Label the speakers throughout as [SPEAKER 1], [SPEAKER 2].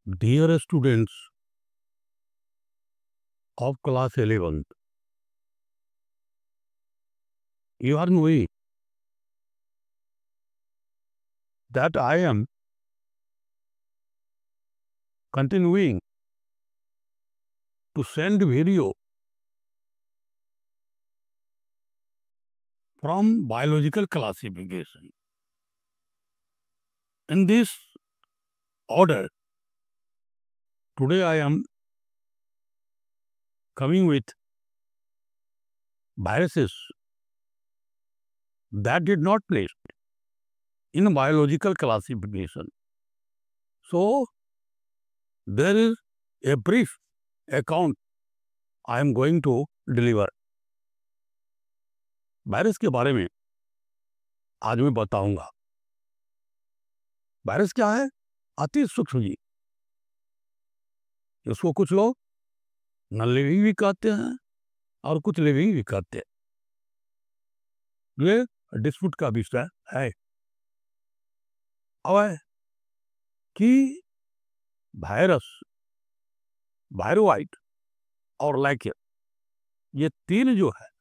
[SPEAKER 1] Dear students of class 11th, you are knowing that I am continuing to send video from biological classification. In this order, today I am coming with viruses that did not place in biological classification. So, there is a brief account I am going to deliver. Virus के बारे में आज मैं बताऊंगा। Virus क्या है? अति सूक्ष्म जीव। इसको कुछ लोग नॉन लिविंग भी कहते हैं और कुछ लिविंग भी कहते हैं। ये डिस्प्यूट का विषय है। अब है कि वायरस, वायरोइड और लाइकेन, ये तीन जो है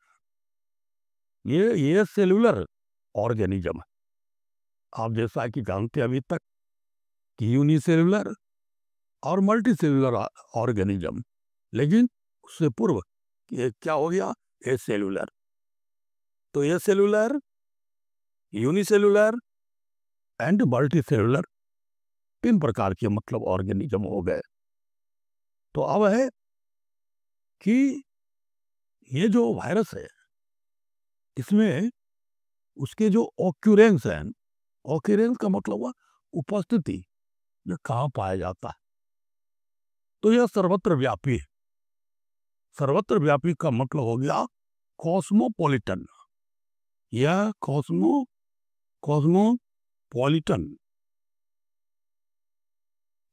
[SPEAKER 1] ये सेलुलर ऑर्गेनिज्म है। आप जैसा कि जानते हैं अभी तक कि यूनिसेलुलर और मल्टी सेलुलर ऑर्गेनिज्म, लेकिन उससे पूर्व ये क्या हो गया? ए सेलुलर। तो ये cellular, unicellular and multi cellular तीन प्रकार के मतलब ऑर्गेनिज्म हो गए। तो अब है कि ये जो वायरस है इसमें उसके जो ऑक्यूरेंस है, ऑक्यूरेंस का मतलब हुआ उपस्थिति, ये कहाँ पाया जाता है? तो यह सर्वत्र व्यापी है। सर्वत्र व्यापी का मतलब हो गया कॉस्मोपॉलिटन। यह कॉस्मोपॉलिटन,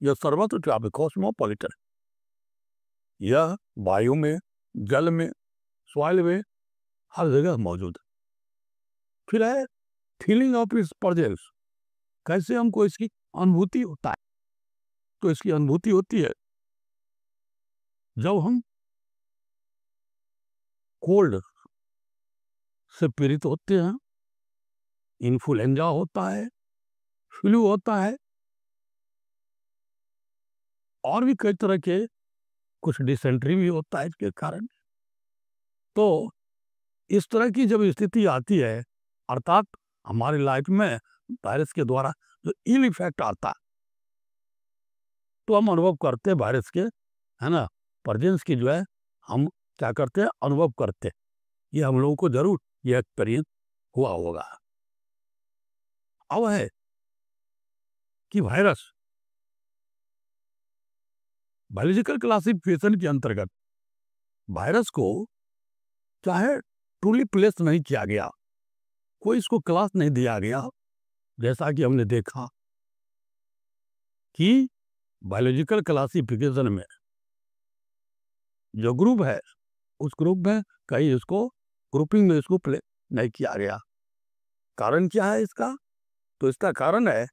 [SPEAKER 1] यह सर्वत्र व्यापी कॉस्मोपॉलिटन। यह वायु में, जल में, सॉइल में, हर जगह मौजूद है। फिर है फीलिंग ऑफ इट्स प्रेजेंस। कैसे हमको इसकी अनुभूति होता है? तो इसकी अनुभूति होती है जब हम कोल्ड से पीड़ित होते हैं, इन्फ्लुएंजा होता है, फ्लू होता है और भी कई तरह के, कुछ डिसेंट्री भी होता है इसके कारण। तो इस तरह की जब स्थिति आती है, अर्थात हमारी लाइफ में वायरस के द्वारा जो इल इफेक्ट आता है, तो हम अनुभव करते हैं वायरस के, है ना, प्रेजेंस की जो है हम क्या करते हैं? अनुभव करते हैं। ये हम लोगों को जरूर ये एक्सपीरियंस हुआ होगा। अब है कि वायरस बायोलॉजिकल क्लासिफिकेशन के अंतर्गत वायरस को चाहे ट्रूली प्लेस नहीं किया गया, कोई इसको क्लास नहीं दिया गया, जैसा कि हमने देखा कि बायोलॉजिकल क्लासिफिकेशन में जो ग्रुप है उस ग्रुप में कहीं इसको ग्रुपिंग में इसको प्ले नहीं किया गया। कारण क्या है इसका? तो इसका कारण है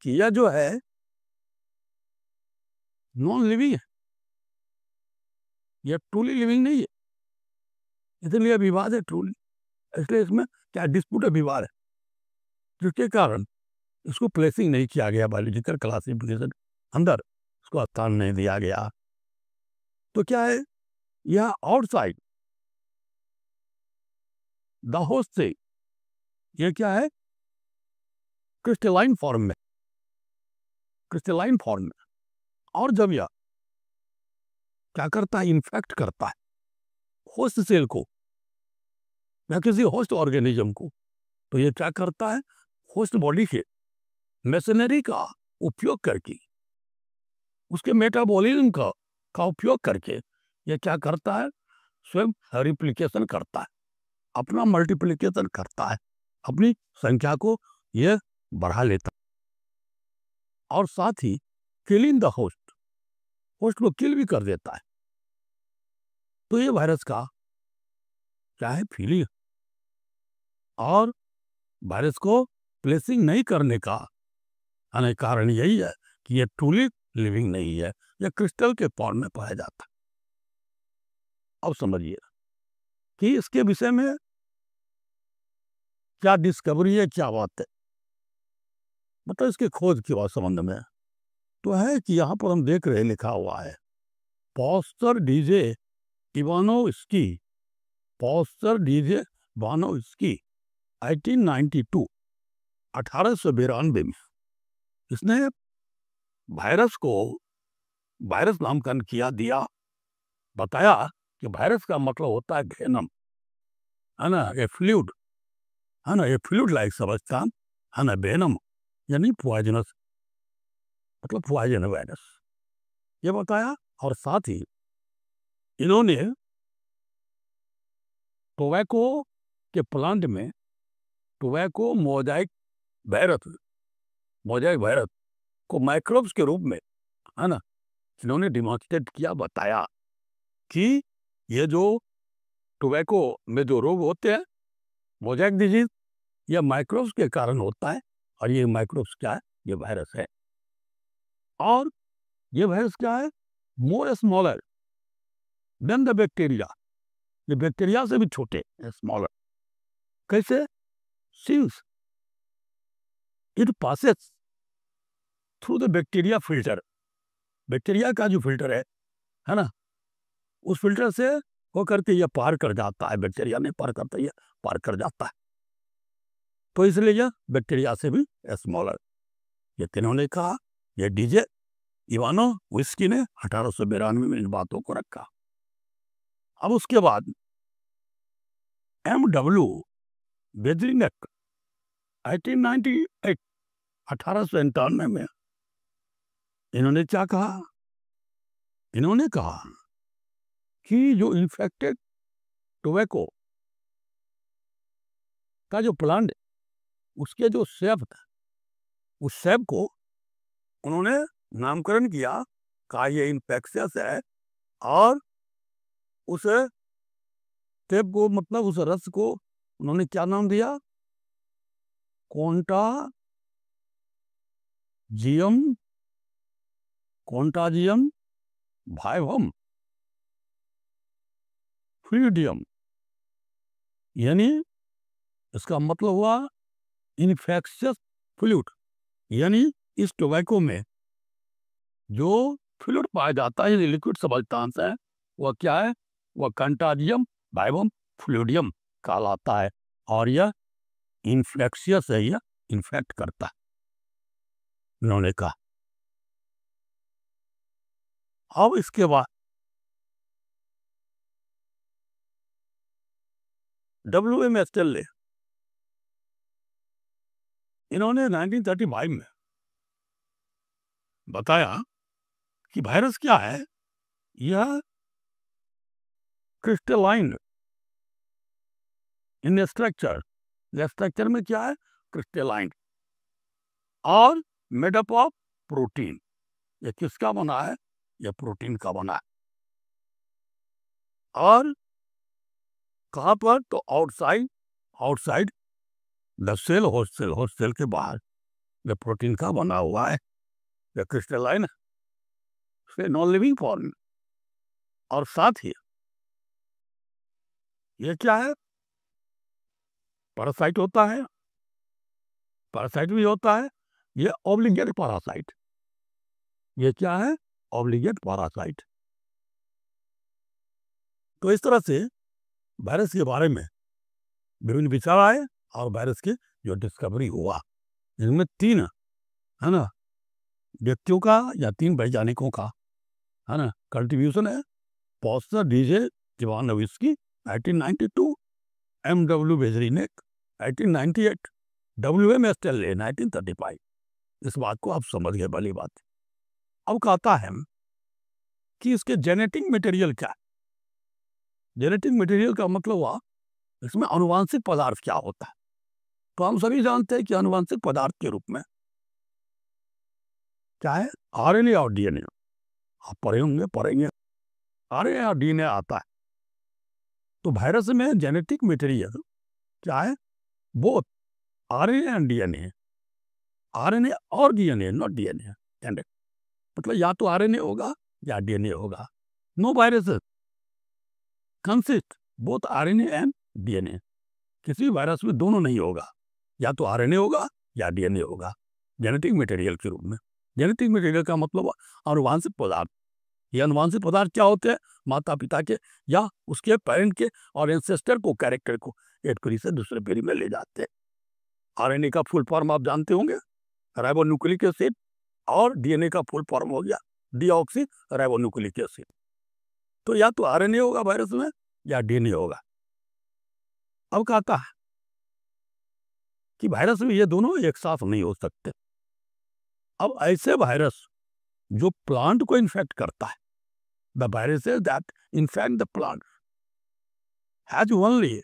[SPEAKER 1] कि यह जो है नॉन लिविंग है, यह ट्रूली लिविंग नहीं है, इसलिए विवाद है ट्रूली। इसलिए इसमें क्या डिस्प्यूट है, विवाद है, जिसके कारण इसको प्लेसिंग नहीं किया गया बायोलॉजिकल क्लासिफिकेशन अंदर, इसको स्थान नहीं दिया गया। तो क्या है? यह आउटसाइड द होस्ट से, यह क्या है? क्रिस्टलाइन फॉर्म में, क्रिस्टलाइन फॉर्म में। और जब यह क्या करता है? इन्फेक्ट करता है होस्ट सेल को या किसी होस्ट ऑर्गेनिज्म को, तो ये क्या करता है? होस्ट बॉडी के मशीनरी का उपयोग करके, उसके मेटाबॉलिज्म का उपयोग करके ये क्या करता है? स्वयं रिप्लिकेशन करता है, अपना मल्टीप्लिकेशन करता है, अपनी संख्या को यह बढ़ा लेता है और साथ ही किलिंग द होस्ट, होस्ट को किल भी कर देता है। तो ये वायरस का क्या है? फीलिंग। और वायरस को प्लेसिंग नहीं करने का कारण यही है कि ये ट्रूली लिविंग नहीं है, यह क्रिस्टल के फॉर्म में पाया जाता है। अब समझिए कि इसके विषय में क्या डिस्कवरी है, क्या बात है, मतलब इसके खोज के संबंध में तो है कि यहां पर हम देख रहे लिखा हुआ है poster DJ Ivanovsky, poster DJ Ivanovsky 1892 1892 में इसने वायरस को वायरस नामकरण किया दिया, बताया कि वायरस का मतलब होता है वेनम, है ना, ए फ्लूइड, है ना, ये फ्लूइड लाइक सब्सटेंस, है ना, वेनम यानी पॉइजनस, मतलब पॉइजन वायरस, ये बताया। और साथ ही इन्होंने टोबैको के प्लांट में टोबैको मोजाइक वायरस को माइक्रोब्स के रूप में, है ना, इन्होंने डिमॉन्स्ट्रेट किया, बताया कि ये जो टोबैको में जो रोग होते हैं मोजाइक डिजीज, यह माइक्रोब्स के कारण होता है। और ये माइक्रोब्स क्या है, ये वायरस है। और ये वायरस क्या है, मोर स्मॉलर देन द बैक्टीरिया, ये बैक्टीरिया से भी छोटे, स्मॉलर। कैसे? Since it passes through the bacteria filter, bacteria का जो फिल्टर है ना, उस फिल्टर से होकर के यह पार कर जाता है, बैक्टीरिया ने पार करता है, पार कर जाता है, तो इसलिए यह बैक्टीरिया से भी स्मॉलर। ये तीनों ने कहा, ये डीजे इवानोव्स्की ने 1892 में इन बातों को रखा। अब उसके बाद MW बेजरिनेक 1898 1891 में इन्होंने क्या कहा, इन्होंने कहा कि जो इन्फेक्टेड टोबैको का जो प्लांट, उसके जो सेब था, उस सेब को उन्होंने नामकरण किया, कहा ये इन्फेक्शियस है, और उस सेब को, मतलब उस रस को उन्होंने क्या नाम दिया, कॉन्टाजियम वाइवम फ्लूइडियम, यानी इसका मतलब हुआ इन्फेक्शियस फ्लूइड, यानी इस टोबैको में जो फ्लूइड पाया जाता है, लिक्विड सब्सटेंस है, वह क्या है, वह कंटाजियम वाइवम फ्लूइडियम कहलाता है, और यह इन्फेक्शियस है, यह इन्फेक्ट करता है, उन्होंने कहा। अब इसके बाद WM स्टेनले इन्होंने 1935 में बताया कि वायरस क्या है, यह क्रिस्टलाइन इन स्ट्रक्चर, यह स्ट्रक्चर में क्या है, क्रिस्टलाइन, और मेडअप ऑफ प्रोटीन, ये किसका बना है, यह प्रोटीन का बना है। और कहां पर, तो आउटसाइड द सेल, होस्टसेल के बाहर यह प्रोटीन का बना हुआ है, यह क्रिस्टलाइन से नॉन लिविंग फॉर्म। और साथ ही ये क्या है, पैरासाइट होता है, पैरासाइट भी होता है, ये ऑब्लिगेट पैरासाइट, ये क्या है, ऑब्लिगेट पैरासाइट। तो इस तरह से वायरस के बारे में विभिन्न विचार आए, और वायरस की जो डिस्कवरी हुआ, इनमें 3, है ना, व्यक्तियों का या 3 वैज्ञानिकों का, है ना, कंट्रीब्यूशन है। Poster DJ Ivanovsky 1892, MW बेजरिनेक 1898, WM Stanley 1935। इस बात को आप समझ गए, भली बात। अब कहता है कि इसके जेनेटिक मटेरियल क्या है। जेनेटिक मटेरियल का मतलब हुआ इसमें आनुवांशिक पदार्थ क्या होता है। तो हम सभी जानते हैं कि आनुवांशिक पदार्थ के रूप में क्या है, RNA और DNA। आप पढ़ेंगे RNA और DNA आता है। तो वायरस में जेनेटिक मटेरियल क्या है, वो RNA एंड DNA, RNA और DNA, नॉट DNA। मतलब या तो आरएनए होगा या डीएनए होगा। No viruses consist both RNA and DNA. किसी वायरस में दोनों नहीं होगा, या तो आरएनए होगा या डीएनए होगा जेनेटिक मटेरियल के रूप में। जेनेटिक मटेरियल का मतलब अनुवांशिक पदार्थ। ये अनुवांशिक पदार्थ क्या होते हैं? माता पिता के या उसके पेरेंट के और एंसेस्टर को, कैरेक्टर को एक पीढ़ी से दूसरे पीढ़ी में ले जाते हैं। आरएनए का फुल फॉर्म आप जानते होंगे, राइबोन्यूक्लिक एसिड, और डीएनए का फुल फॉर्म हो गया डीऑक्सी राइबोन्यूक्लिक एसिड। तो या तो आरएनए होगा वायरस में या डीएनए होगा। अब कहता है कि वायरस में ये दोनों एक साथ नहीं हो सकते। अब ऐसे वायरस जो प्लांट को इन्फेक्ट करता है, the viruses that infect the plant has only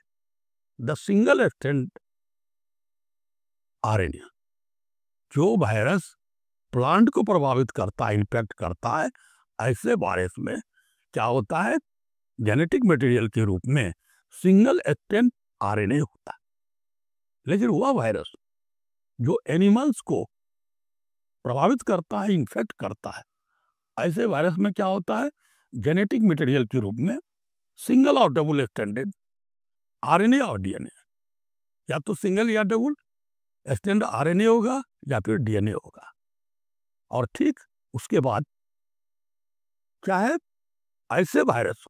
[SPEAKER 1] the single strand RNA. जो वायरस प्लांट को प्रभावित करता है, इन्फेक्ट करता है, ऐसे वायरस में क्या होता है? जेनेटिक मटेरियल के रूप में सिंगल स्ट्रैंड आरएनए होता है। लेकिन वह वायरस जो एनिमल्स को प्रभावित करता है, इन्फेक्ट करता है, ऐसे वायरस में क्या होता है? जेनेटिक मटेरियल के रूप में सिंगल और डबल स्ट्रैंडेड आरएनए और डीएनए, या तो सिंगल या डबल स्ट्रैंड आरएनए होगा या फिर डीएनए होगा। और ठीक उसके बाद क्या है? ऐसे वायरस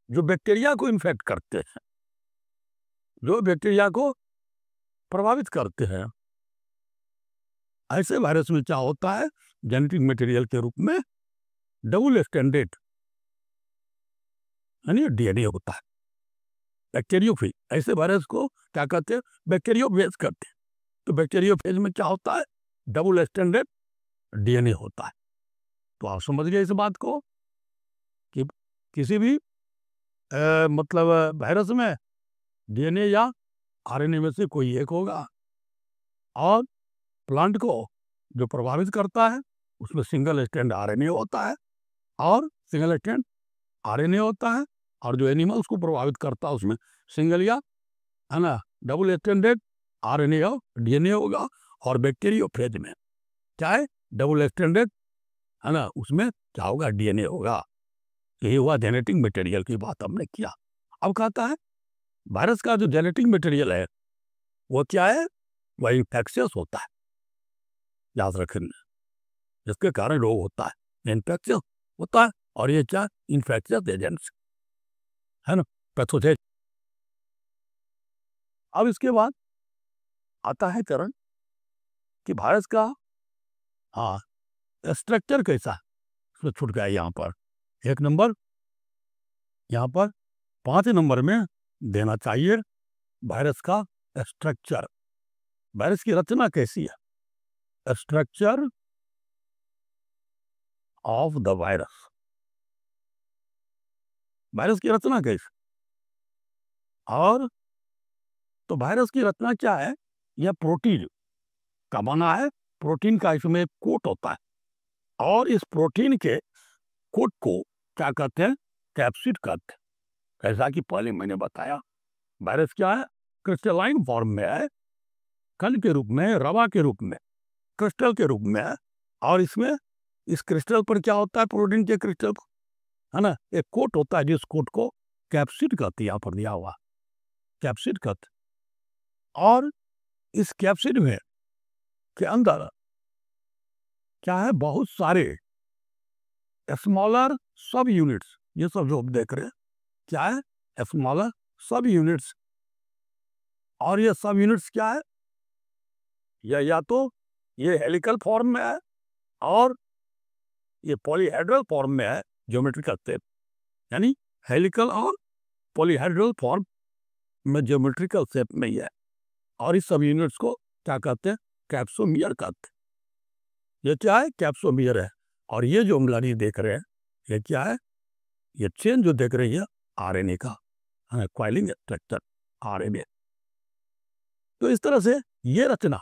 [SPEAKER 1] जो बैक्टीरिया को इन्फेक्ट करते हैं, जो बैक्टीरिया को प्रभावित करते हैं, ऐसे वायरस में क्या होता है? जेनेटिक मटेरियल के रूप में डबल स्ट्रैंडेड यानी डीएनए होता है। बैक्टीरियोफेज, ऐसे वायरस को क्या कहते हैं? बैक्टीरियोफेज कहते हैं। तो बैक्टीरियोफेज में क्या होता है? डबल स्ट्रैंडेड डीएनए होता है। तो आप समझ गए इस बात को कि किसी भी मतलब वायरस में डीएनए या आरएनए में से कोई एक होगा, और प्लांट को जो प्रभावित करता है उसमें सिंगल स्ट्रैंड आरएनए होता है, और सिंगल स्ट्रैंड आरएनए होता है, और जो एनिमल्स को प्रभावित करता है उसमें सिंगल या है ना डबल स्ट्रैंडेड आरएनए और डीएनए होगा। और बैक्टीरियोफेज में क्या है? डबल स्ट्रैंडेड है ना, उसमें क्या होगा? डीएनए होगा। यही हुआ जेनेटिक मटेरियल की बात हमने किया। अब कहता है वायरस का जो जेनेटिक मटेरियल है वो क्या है? वह इन्फेक्शियस होता है, याद रखना, जिसके कारण रोग होता है, इन्फेक्शियस होता है। और ये क्या? इन्फेक्शियस एजेंट्स है ना, पैथोजेन। अब इसके बाद आता है चरण कि वायरस का हाँ स्ट्रक्चर कैसा है, उसमें छूट गया यहाँ पर। एक नंबर यहाँ पर 5 नंबर में देना चाहिए वायरस का स्ट्रक्चर। वायरस की रचना कैसी है? Structure of the virus. Virus की रचना कैसी? और तो वायरस की रचना क्या है? यह प्रोटीन का बना है। प्रोटीन का इसमें कोट होता है, और इस प्रोटीन के कोट को क्या कहते हैं? कैप्सिड कहते हैं। ऐसा कि पहले मैंने बताया वायरस क्या है? क्रिस्टलाइन फॉर्म में है, कण के रूप में, रवा के रूप में, क्रिस्टल के रूप में है। और इसमें इस क्रिस्टल पर क्या होता है? प्रोटीन के क्रिस्टल है ना, एक कोट होता है, जिस कोट को कैप्सिड कहते हैं, यहाँ पर दिया हुआ कैप्सिड कहते। और इस कैप्सिड में के अंदर क्या है? बहुत सारे स्मॉलर सब यूनिट्स, ये सब जो देख रहे हैं क्या है? स्मॉलर सब यूनिट्स। और ये सब यूनिट्स क्या है? या तो ये हेलिकल फॉर्म में है, और ये पॉलीहेड्रल फॉर्म में है, ज्योमेट्रिकल शेप, यानी हेलिकल और पॉलीहेड्रल फॉर्म में ज्योमेट्रिकल शेप में ही है। और इस सब यूनिट्स को क्या कहते हैं? कैप्सोमियर कहते हैं। ये क्या है? कैप्सोमियर है। और ये जो मलारी देख रहे हैं ये क्या है? ये चेन जो देख रही है आरएनए का, कॉइलिंग स्ट्रक्चर आरएनए। तो इस तरह से ये रचना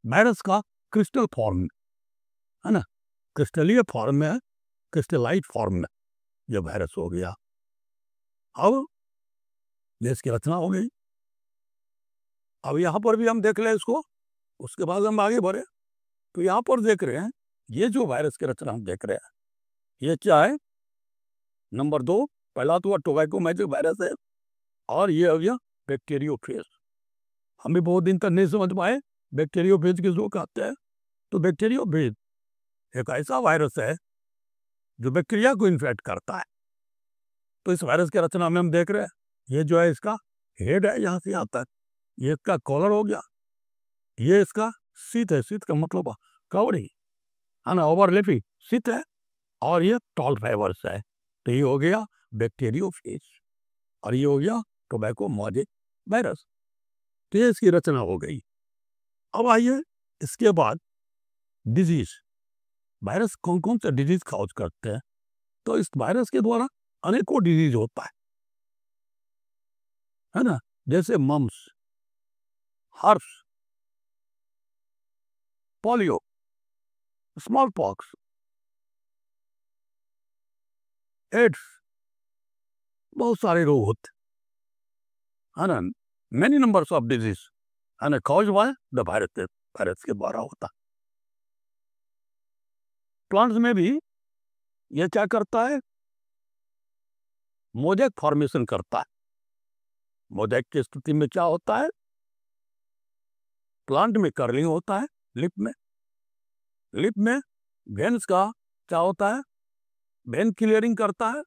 [SPEAKER 1] वायरस का क्रिस्टल फॉर्म है ना, क्रिस्टलीय फॉर्म में, क्रिस्टलाइट फॉर्म में ये वायरस हो गया। अब इसकी रचना हो गई। अब यहाँ पर भी हम देख लें इसको, उसके बाद हम आगे बढ़े। तो यहाँ पर देख रहे हैं ये जो वायरस की रचना हम देख रहे हैं, ये क्या है? नंबर 2, पहला तो टोबैको मैजिक वायरस है, और ये हो गया बैक्टीरियोफेज। हम भी बहुत दिन तक नहीं समझ पाए बैक्टीरियोफेज किसको कहते हैं। तो बैक्टीरियोफेज एक ऐसा वायरस है जो बैक्टीरिया को इन्फेक्ट करता है। तो इस वायरस की रचना में हम देख रहे हैं, ये जो है इसका हेड है, यहाँ से यहाँ तक, ये इसका कॉलर हो गया, ये इसका सीट है, सीट का मतलब कवरिंग है ना, ओवरलैपिंग सीट है, और ये टॉल फाइबर्स है। तो ये हो गया बैक्टीरियोफेज, और ये हो गया टोबैको मैजिक वायरस। तो ये इसकी रचना हो गई। अब आइए इसके बाद डिजीज, वायरस कौन कौन से डिजीज कॉज करते हैं? तो इस वायरस के द्वारा अनेकों डिजीज होता है ना, जैसे मम्स, हर्ष, पोलियो, स्मॉल पॉक्स, एड्स, बहुत सारे रोग होते है ना, मेनी नंबर्स ऑफ डिजीज है ना, कॉज बाय द वायरस के द्वारा होता। प्लांट्स में भी ये क्या करता है? मोज़ेक फॉर्मेशन करता है। मोज़ेक की स्थिति में क्या होता है? प्लांट में कर्लिंग होता है, लिप में वेन्स का क्या होता है? वेन क्लियरिंग करता है,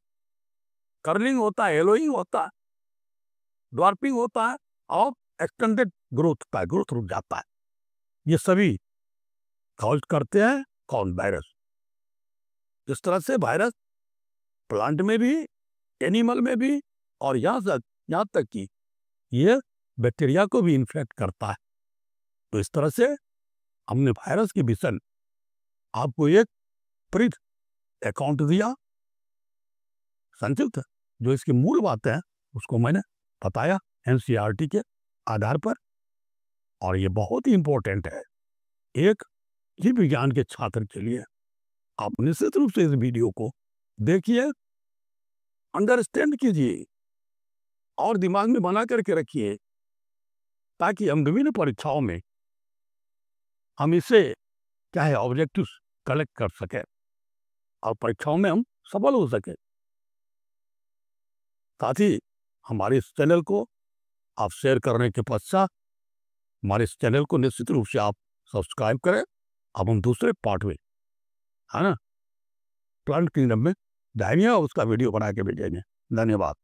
[SPEAKER 1] कर्लिंग होता है, येलोइंग होता है, ड्वार्पिंग होता है, और एक्सटेंडेड ग्रोथ का ग्रोथ रुक जाता है। ये सभी कॉज करते हैं कौन? वायरस। इस तरह से वायरस प्लांट में भी, एनिमल में भी, और यहाँ तक कि ये बैक्टीरिया को भी इन्फेक्ट करता है। तो इस तरह से हमने वायरस के विषय में आपको एक ब्रीफ अकाउंट दिया, संक्षिप्त, जो इसकी मूल बातें हैं उसको मैंने बताया एनसीईआरटी के आधार पर। और ये बहुत ही इंपॉर्टेंट है एक जीव विज्ञान के छात्र के लिए। आप निश्चित रूप से इस वीडियो को देखिए, अंडरस्टैंड कीजिए, और दिमाग में बना करके रखिए, ताकि हम विभिन्न परीक्षाओं में हम इसे चाहे ऑब्जेक्टिव्स कलेक्ट कर सके और परीक्षाओं में हम सफल हो सके। साथ ही हमारे इस चैनल को आप शेयर करने के पश्चात हमारे इस चैनल को निश्चित रूप से आप सब्सक्राइब करें। अब हम दूसरे पार्ट में, है ना, प्लांट किंगडम में जाएंगे और उसका वीडियो बना के भेजेंगे। धन्यवाद।